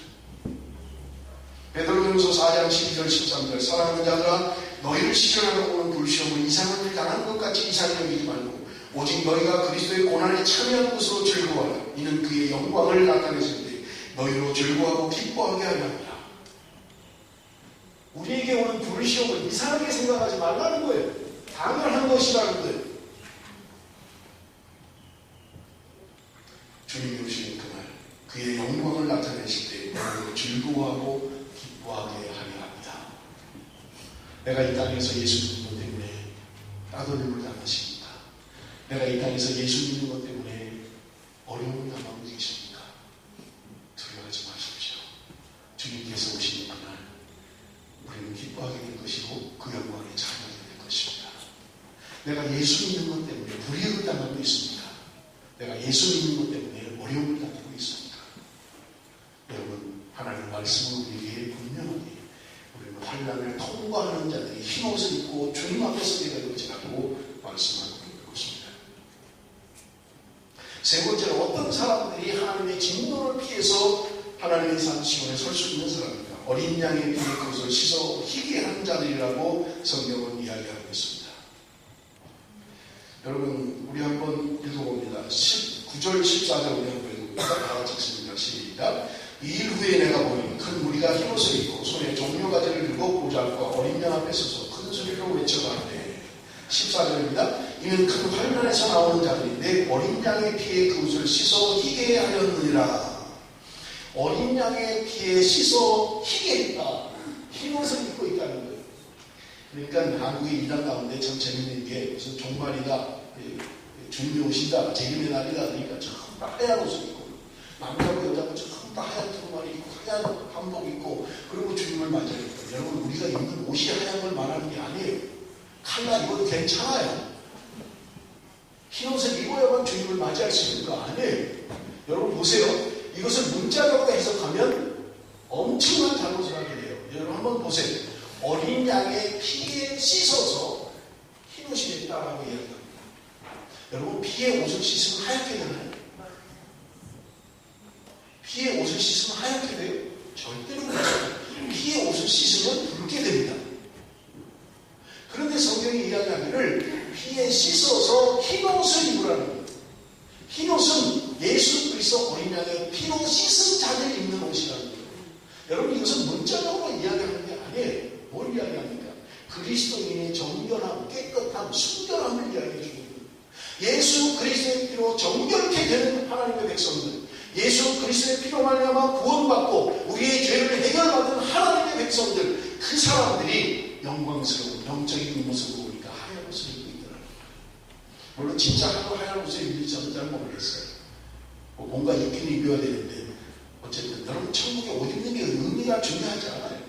베드로전서 4장 12절 13절 사랑하는 자들아 너희를 시련하러 오는 불시험은 이상한 일 당하는 것 같이 이상히 여기지 말고 오직 너희가 그리스도의 고난에 참여한 것으로 즐거워하라. 이는 그의 영광을 나타내실 때 너희로 즐거워하고 기뻐하게 하려 합니다. 우리에게 오는 불시험을 이상하게 생각하지 말라는 거예요. 당연한 것이라는 거예요. 주님이 오시는 그날 그의 영광을 나타내실 때 너희로 즐거워하고 기뻐하게 하려 합니다. 내가 이 땅에서 예수 믿는 것 때문에 따돌림을 당하십니까? 내가 이 땅에서 예수 믿는 것 때문에 어려움을 당하고 계십니까? 두려워하지 마십시오. 주님께서 오시는 그날 우리는 기뻐하게 될 것이고 그 영광에 참여하게 될 것입니다. 내가 예수 믿는 것 때문에 불이익을 당하고 있습니다. 내가 예수 믿는 것 때문에 어려움을 당하고 있습니다. 여러분, 하나님 말씀은 우리에게 분명하게 우리는 환난을 통과하는 자들이 흰옷을 입고 주님 앞에 서게 될 것이라고 말씀하고 있는 것입니다. 세 번째로 어떤 사람들이 하나님의 진노를 피해서 하나님의 산시온에 설 수 있는 사람입니다. 어린 양의 피에 그것을 씻어 희게 하는 자들이라고 성경은 이야기하고 있습니다. 여러분, 우리 한번 읽어봅니다. 9절 14절 우리 한번 읽어봅니다. 다 같이 읽습니다. 시작. 2일 후에 내가 보니 큰 무리가 흰옷을 입고 손에 종려가지를 들고 보좌과 어린 양 앞에 서서 큰 소리로 외쳐가는데 14절입니다. 이는 큰 환난에서 나오는 자들인데 어린 양의 피에 그것을 씻어 희게 하였느니라. 어린 양의 피에 씻어 희게 했다. 흰옷을 입고 있다는 거예요. 그러니까 한국의 이단 가운데 참 재밌는 게 무슨 종말이다, 주님이 오신다, 재림의 날이다 그러니까 전부 다 하얀 옷을 입고 남자고 여자고 전부 다 하얀 두루마리 입고 하얀 한복 입고 그리고 주님을 맞아요. 여러분, 우리가 입는 옷이 하얀 걸 말하는 게 아니에요. 칼라 입어도 괜찮아요. 흰옷을 입어야만 주님을 맞이할 수 있는 거 아니에요. 여러분 보세요. 이것을 문자적으로 해석하면 엄청난 잘못을 하게 돼요. 여러분 한번 보세요. 어린 양의 피에 씻어서 흰옷이 됐다라고 이야기합니다. 여러분, 피에 옷을 씻으면 하얗게 되나요? 피에 옷을 씻으면 하얗게 돼요? 절대로 그렇지 않아요. 피에 옷을 씻으면 붉게 됩니다. 그런데 성경이 이야기하기를 피에 씻어서 흰옷을 입으라는 거예요. 흰옷은 예수 그리스도 어린 양의 피로 씻은 자들이 입는 옷이라는 거예요. 여러분, 이것은 문자적으로 이야기하는 게 아니에요. 뭘 이야기합니까? 그리스도인의 정결함, 깨끗함, 순결함을 이야기해 주는 거예요. 예수 그리스도의 피로 정결케 되는 하나님의 백성들, 예수 그리스도의 피로 말미암아 구원받고 우리의 죄를 해결받은 하나님의 백성들, 그 사람들이 영광스러운 영적인 모습으로 우리가 하얀 옷을 입고 있더라고요. 물론 진짜 하얀 옷을 입는지 저는 잘 모르겠어요. 뭔가 입긴 입어야 되는데 어쨌든 여러분, 천국에 옷 입는 게 의미가 중요하지 않아요.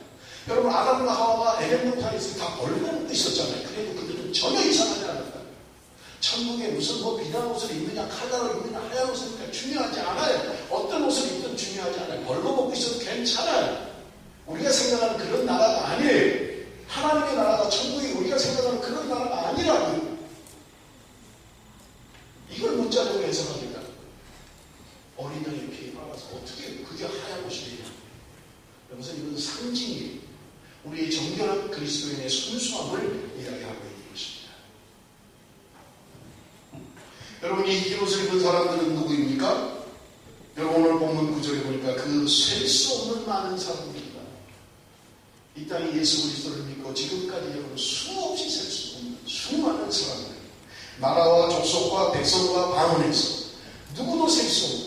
여러분, 아담과 하와가 에덴동산에 있을 때 다 벌거벗고 있었잖아요. 그래도 그들은 전혀 이상하지 않았다. 천국에 무슨 비단 옷을 입느냐, 칼라를 입느냐, 하얀 옷을 입느냐 중요하지 않아요. 어떤 옷을 입든 중요하지 않아요. 벌거벗고 있어도 괜찮아요. 우리가 생각하는 그런 나라가 아니에요. 하나님의 나라가 천국이 우리가 생각하는 그런 나라가 아니라고요. 이걸 문자적으로 해석합니다. 어린 양의 피에 빨아서 어떻게 그게 하얀 옷이 되냐. 그래서 이건 상징이에요. 우리의 정결한 그리스도인의 순수함을 이야기하고 있는 것입니다. 여러분, 이 흰옷을 입은 사람들은 누구입니까? 여러분, 오늘 본문 9절에 보니까 그 셀 수 없는 많은 사람들입니다. 이 땅에 예수 그리스도를 믿고 지금까지 여러분 수없이 셀 수 없는 수많은 사람들, 나라와 족속과 백성과 방언에서 누구도 셀 수 없는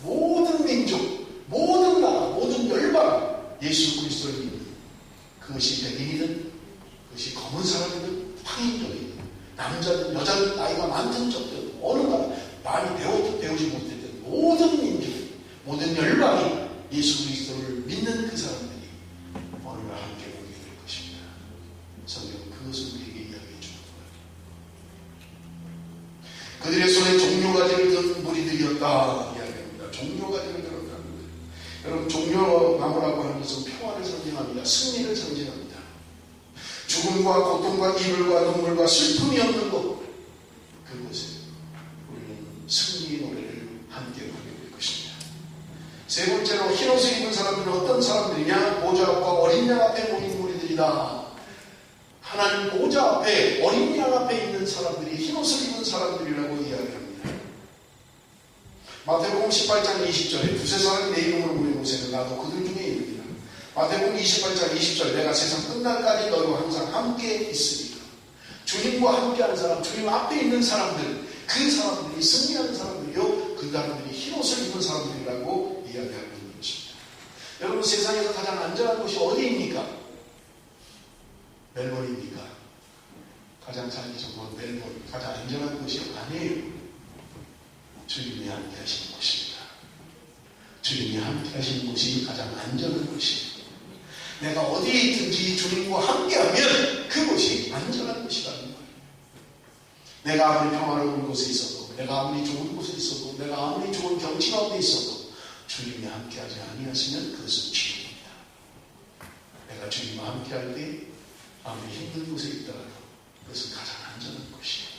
모든 민족, 모든 나라, 모든 열방, 예수 그리스도를 믿는, 그것이 백인이든 그것이 검은 사람이든 황인족이든 남자든 여자든 나이가 많든 적든 어느 나라 많이 배웠든 배우지 못했든 모든 민족, 모든 열방이 예수 그리스도를 믿는 그 사람들이 어느 날 함께 오게 될 것입니다. 성경은 그것을 우리에게 이야기해 주는 거예요. 그들의 손에 종려가지를 든 무리들이었다 이야기합니다. 종려가지를 들었다는 거예요. 여러분, 종려나무라고 하는 것은 평화를 상징합니다. 승리를 상징합니다. 죽음과 고통과 이별과 눈물과 슬픔이 없는 곳, 그곳에 우리는 승리의 노래를 함께 부르게 될 것입니다. 세 번째로, 흰옷을 입은 사람들은 어떤 사람들이냐? 보좌 앞과 어린 양 앞에 모인 무리들이다. 하나님 보좌 앞에, 어린 양 앞에 있는 사람들이 흰옷을 입은 사람들이라고 이야기합니다. 마태복음 18장 20절에 두세 사람이 내 이름으로 모인 곳에는 나도 그들 중에 있느니라. 마태복음 28장 20절, 내가 세상 끝날까지 너희와 항상 함께 있으리라. 주님과 함께하는 사람, 주님 앞에 있는 사람들, 그 사람들이 승리하는 사람들이요, 그 사람들이 흰옷을 입은 사람들이라고 이야기하고 있는 것입니다. 여러분, 세상에서 가장 안전한 곳이 어디입니까? 멜번입니까? 가장 살기 좋은 멜번, 가장 안전한 곳이 아니에요. 주님이 함께 하시는 곳입니다. 주님이 함께 하시는 곳이 가장 안전한 곳입니다. 내가 어디에 있든지 주님과 함께하면 그곳이 안전한 곳이라는 거예요. 내가 아무리 평화로운 곳에 있어도, 내가 아무리 좋은 곳에 있어도, 내가 아무리 좋은 경치 가운데 있어도 주님이 함께하지 아니하시면 그것은 지옥입니다. 내가 주님과 함께할 때 아무리 힘든 곳에 있더라도 그것은 가장 안전한 곳이에요.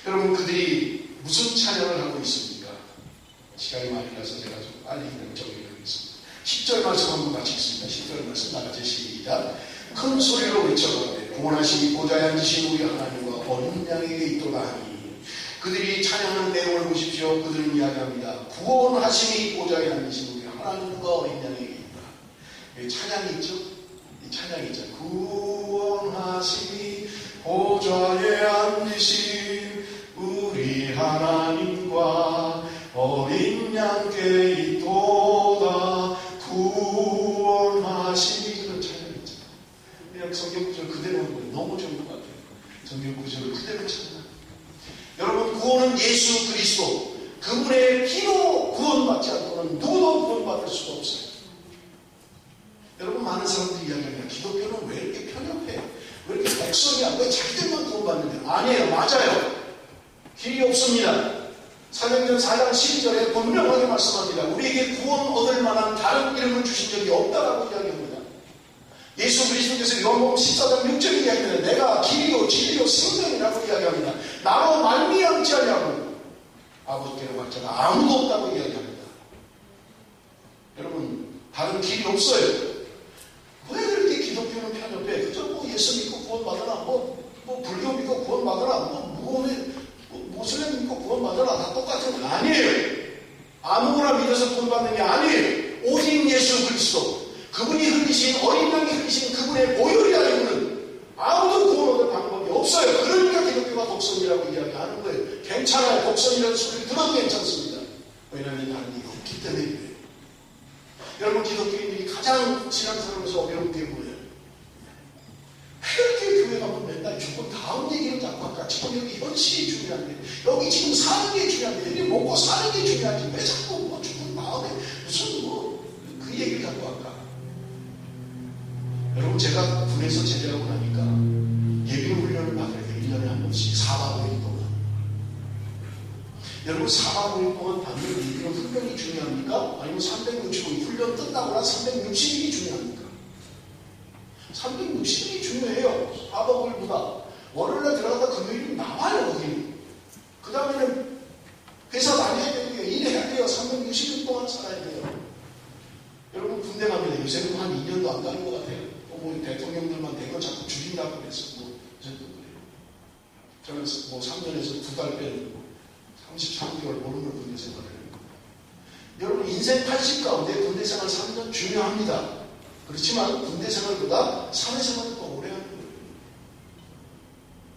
여러분, 그들이 무슨 찬양을 하고 있습니까? 시간이 많이 가서 제가 좀 빨리 정리하겠습니다. 10절 말씀 한번 같이 읽습니다. 10절 말씀 나같이 시작. 큰 소리로 외쳐가되 구원하시니 보좌에 앉으신 우리 하나님과 어린 양에게 있도다 하니. 그들이 찬양하는 내용을 보십시오. 그들은 이야기합니다. 구원하시니 보좌에 앉으신 우리 하나님과 어린 양에게 있다. 찬양이 있죠? 이 찬양이 있죠. 구원하시니 보좌에 앉으신 우리 하나님과 어린 양께 있도다. 구원하시니. 그런 찬양이죠. 그냥 성경 구절 그대로 한 거예요. 너무 좋은 것 같아요. 성경 구절을 그대로 찬양. 여러분, 구원은 예수 그리스도, 그분의 피로 구원받지 않고는 누구도 구원받을 수가 없어요. 여러분, 많은 사람들이 이야기합니다. 기독교는 왜 이렇게 편협해? 왜 이렇게 백성이야? 왜 자기들만 구원받는데? 아니에요. 맞아요. 길이 없습니다. 사도행전 4장 12절에 분명하게 말씀합니다. 우리에게 구원 얻을 만한 다른 이름을 주신 적이 없다라고 이야기합니다. 예수 그리스도께서 요한복음 14장 6절에 이야기합니다. 내가 길이요 진리요 생명이라고 이야기합니다. 나로 말미암지 아니하고 아버지께로 갈 자가 아무도 없다고 이야기합니다. 여러분, 다른 길이 없어요. 왜 그렇게 기독교는 편협해? 그저 뭐 예수 믿고 구원받으나, 뭐 불교 믿고 구원받으나, 모슬렘 믿고 구원받으나 다 똑같은 거 아니에요. 아무거나 믿어서 구원받는 게 아니에요. 오직 예수 그리스도, 그분이 흘리신, 어린 양이 흘리신 그분의 보혈이 아니고는 아무도 구원 얻을 방법이 없어요. 그러니까 기독교가 독선이라고 이야기하는 거예요. 괜찮아요. 독선이라는 소리를 들어도 괜찮습니다. 왜냐하면 다른 일이 없기 때문에 그래요. 여러분, 기독교인들이 가장 신앙생활에서 어려운 게 뭐예요? 그렇게 교회 가면 맨날 죽고 다음 얘기를 자꾸 할까? 지금 여기 현실이 중요한데, 여기 지금 사는 게 중요한데, 여기 먹고 사는 게 중요한지 왜 자꾸 뭐 죽은 다음에 무슨 그 얘기를 자꾸 할까? 여러분, 제가 군에서 제대하고 나니까 예비 훈련을 받을 때 1년에 한 번씩 4박 5일 동안. 여러분, 4박 5일 동안 받는 예비 훈련이 중요합니까? 아니면 365일 훈련 끝나거나 360일이 중요합니까? 360일이 중요해요. 4박 5일보다. 월요일날 들어갔다 금요일이 나와요, 거기. 그 다음에는 회사 다녀야 되고요. 일해야 돼요. 360일 동안 살아야 돼요. 여러분, 군대 갑니다. 요새는 한 2년도 안 가는 것 같아요. 뭐 대통령들만 대거 자꾸 죽인다고 그래서 뭐, 저는 뭐 3년에서 2달 뺀 33개월 모르는 군대 생활을. 여러분, 인생 80 가운데 군대 생활 3년 중요합니다. 그렇지만 군대 생활보다 사회 생활을 더 오래 하는 거예요.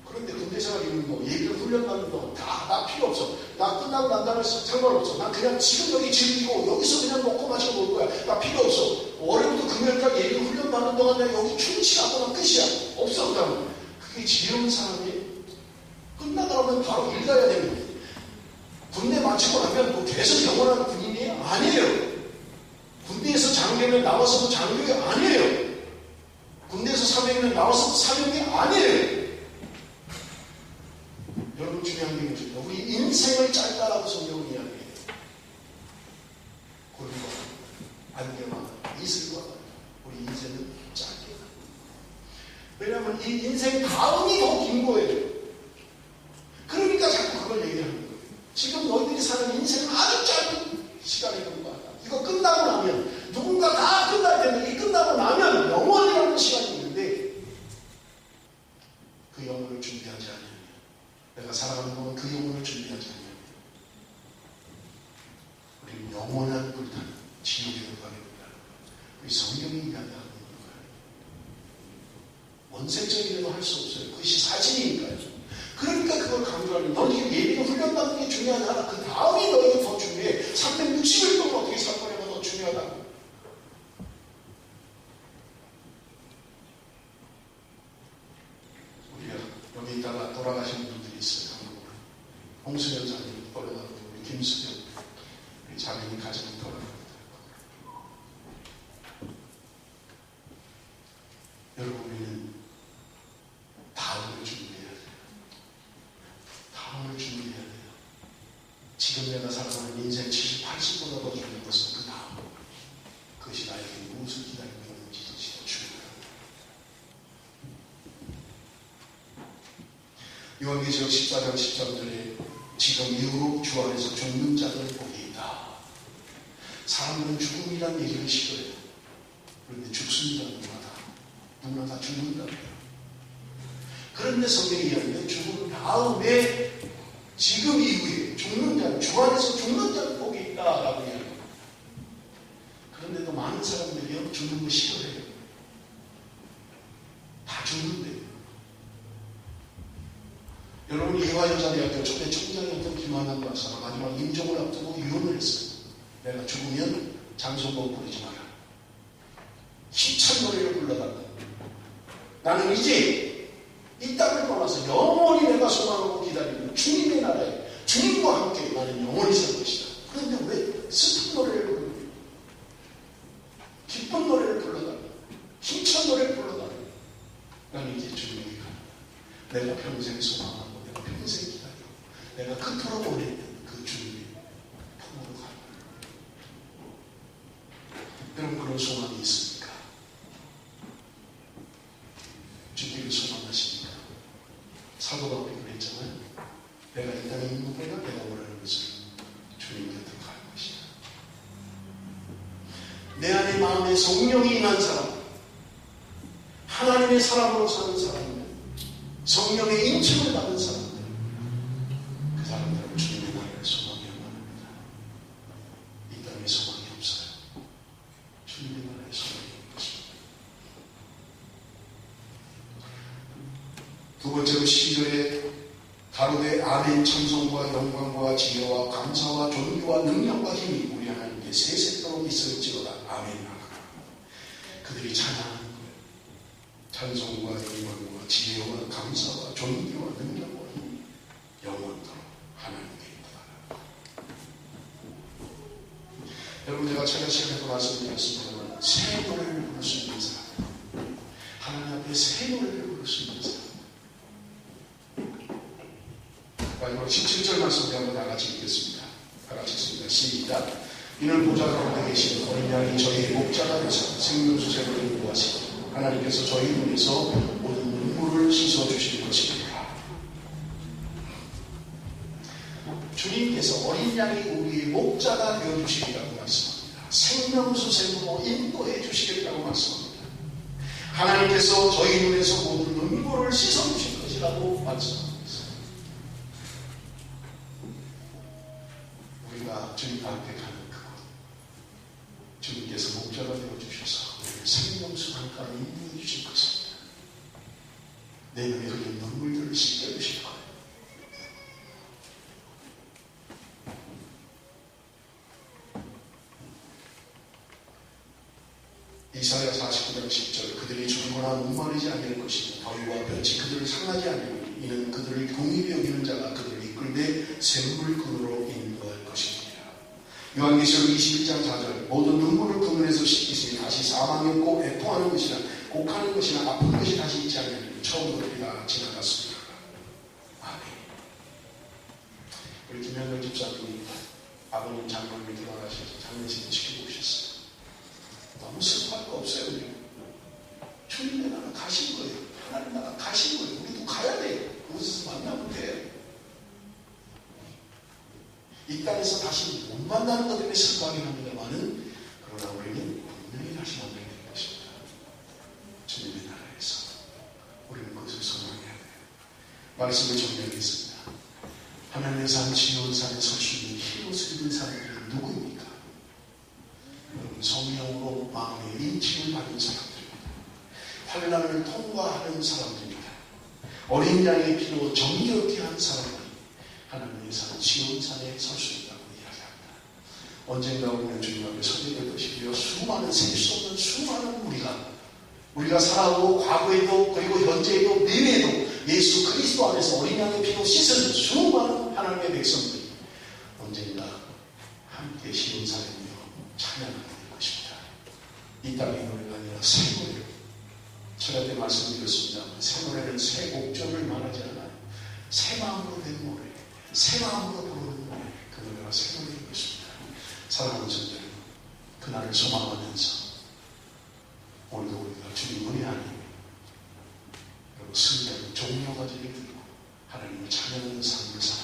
그런데 군대 생활 있는 거, 예비군 훈련받는 거 다 나 필요 없어. 나 끝나고 난 다음에 상관없어. 난 그냥 지금 여기 즐기고 여기서 그냥 먹고 마시고 놀 거야. 나 필요 없어. 월요일부터 금요일까지 예비군 훈련받는 동안 내가 여기 충실하거나 끝이야. 없어. 그다음 그게 지혜로운 사람이 끝나고 나면 바로 일 가야 되는 거예요. 군대 마치고 나면 뭐 계속 영원한 군인이 아니에요. 군대에서 장교면 나와서도 장교가 아니에요. 군대에서 사병이면 나와서도 사병이 아니에요. 여러분 중요한 게 뭐죠? 우리 인생을 짧다라고 성경은 이야기해요. 고리와 안개와 이슬과 우리 인생은 짧게. 왜냐하면 이 인생 다음이 더 긴 거예요. 그러니까 자꾸 그걸 얘기하는 거예요. 지금 너희들이 사는 인생은 아주 짧은 시간이 넘어간다. 이거 끝나고 나면 누군가 다 끝나야 되는데 이 끝나고 나면 영원이라는 시간이 있는데 그 영혼을 준비하지 않으면 내가 살아가는 동안 그 영혼을 준비하지 않으면 우리는 영원한 불타는 지옥에 들어가게 된다. 우리 성경이 이야기하는 거예요. 원색적이라도 할 수 없어요. 그것이 사실이니까요. 그러니까 그걸 강조하는 너는 지금 예비군 훈련받는 게 중요하지 않아. 그 다음이 너에게 더 중요해. 360일 동안 어떻게 살 거냐가 더 중요하다. 우리가 여기 있다가 돌아가신 분들이 있어요. 한국으로. 홍수연 자님 돌아가고 우리 김수연 우리 자매님 가정이 돌아갑니다. 여러분 우리는 다음을 준비해야 돼요. 다음을 준비해야 돼요. 지금 내가 살아가는 인생 70, 80보다 더 중요한 것은 그 다음. 그것이 나에게 무엇을 기다리고 있는지 더 중요해요. 요한계시록 14장 13절에 지금 이후로 주 안에서 죽는 자들 복이 있다. 사람들은 죽음이라는 얘기를 싫어해요. 그런데 죽습니다. 누구나 다 죽는다고요. 그런데 성경이 이야기하는 죽음 다음에 지금 이후에 죽는 자는 주 안에서 죽는 자는 복이 있다라고 이야기합니다. 그런데도 많은 사람들이 죽는 거 싫어해요. 다 죽는데요. 여러분 예화여자대학교 초대 총장이었던 김한남 박사가 마지막 임종을 앞두고 유언을 했어요. 내가 죽으면 장소곡 부르지 마라. 힘찬 노래를 불러달라. 나는 이제 이 땅을 떠나서 영원히 내가 소망하고 기다리는 주님의 나라에 주님과 함께 나는 영원히 살 것이다. 그런데 왜 슬픈 노래를 부르는 거예요? 기쁜 노래를 불러달라. 힘찬 노래를 불러달라. 나는 이제 주님에게 가는 내가 평생 소망하고 내가 평생 기다리고 내가 그토록 원했던 그 주님의 품으로 가는 거예요. 여러분 그런 소망이 있습니까? 주님을 소망하십니까? 사도 바울이 그랬잖아요. 내가 이 땅에 있는 것보다 내가 원하는 것은 주님 곁으로 가는 것이다. 내 안에 마음에 성령이 임한 사람, 하나님의 사람으로 사는 사람이면 성령의 인침을 받은 사람들, 그 사람들은 주님의 나라의 소망이 원합니다. 이 땅에 소망이 없어요. 주님의 나라의 소망이 없습니다. 두 번째로 12절에 가로되 아멘 찬송과 영광과 지혜와 감사와 존귀와 능력과 힘이 우리 하나님께 세세토록 있을지로다. 아멘. 그들이 찬양하는 거예요. 찬송과 영광과 지혜와 감사와 존귀와 능력과 힘이 영원토록 하나님께 있다. 여러분 제가 차례 시간에도 말씀드렸습니다만 새 노래를 부를 수 있는 사람, 하나님 앞에 새 노래를 부를 수 있는 사람. 마지막 17절 말씀 우리 한번 다 같이 읽겠습니다. 다 같이 읽습니다. 시작. 이는 보좌 가운데 계신 어린 양이 저희의 목자가 되사 생명수색을 인도하시고 하나님께서 저희 눈에서 모든 눈물을 씻어주실 것입니다. 주님께서 어린 양이 우리의 목자가 되어주시리라고 말씀합니다. 생명수색으로 인도해 주시겠다고 말씀합니다. 하나님께서 저희 눈에서 모든 눈물을 씻어주실 것이라고 말씀합니다. 주님 앞에 가는 그곳, 주님께서 목자가 되어주셔서 우리를 생명 흘린 눈물들을 씻겨주실 거예요. 이사야 49장 10절 그들이 죽거나 목마르지 않을 것이며 더위와 볕이 그들을 상하지 않으니 이는 그들을 긍휼히 여기는 자가 그들을 이끌되 샘물꾼으로 인도할 것입니다. 요한계시록 21장 4절 모든 눈물을 그물에서 씻기시니 다시 사망이 없고 애통하는 것이나 곡하는 것이나 아픈 것이 다시 있지 않으니 처음 것들이 다 지나갔습니다. 아멘. 우리 김현정 집사님이 아버님 장로님이 돌아가셔서 장례식을 지키고 오셨어요. 너무 슬퍼할 거 없어요. 주님의 나라 가신 거예요. 하나님 나라 가신 거예요. 우리도 가야 돼요. 그곳에서 만나면 돼요. 이 땅에서 다시 못 만나는 것 때문에 슬퍼하긴 합니다만은 그러나 우리는 분명히 다시 만나게 될 것입니다. 주님의 나라에서 우리는 그것을 소망해야 돼요. 말씀을 정리하겠습니다. 하나님의 산 지온산에 설 수 있는 흰옷을 입은 사람들이 누구입니까? 성령으로 마음의 인침을 받은 사람들입니다. 환난을 통과하는 사람들입니다. 어린 양의 피로 정결케 한 사람들이 하나님의 산 지온산에 설 수 있다고 이야기합니다. 언젠가 우리는 주님 앞에 서게 될 것이고요. 수많은 셀 수 없는 수많은 우리가 살아오고 과거에도 그리고 현재에도 미래에도 예수 그리스도 안에서 어린 양의 피로 씻은 수많은 하나님의 백성들이 언젠가 함께 시온산에 모여 찬양하게 될 것입니다. 이 땅의 노래가 아니라 새 노래로 제가 때 말씀드렸습니다만 새 노래는 새 곡조를 말하지 않아요. 새 마음으로 된 노래, 새 마음으로 부르는 노래, 그 노래가 새 노래인 것입니다. 사랑하는 성도 여러분, 그날을 소망하면서 오늘도 우리가 주님 은혜 아니에요. 그리고 승리하는 종려가지를 들고 하나님을 찬양하는 삶을 살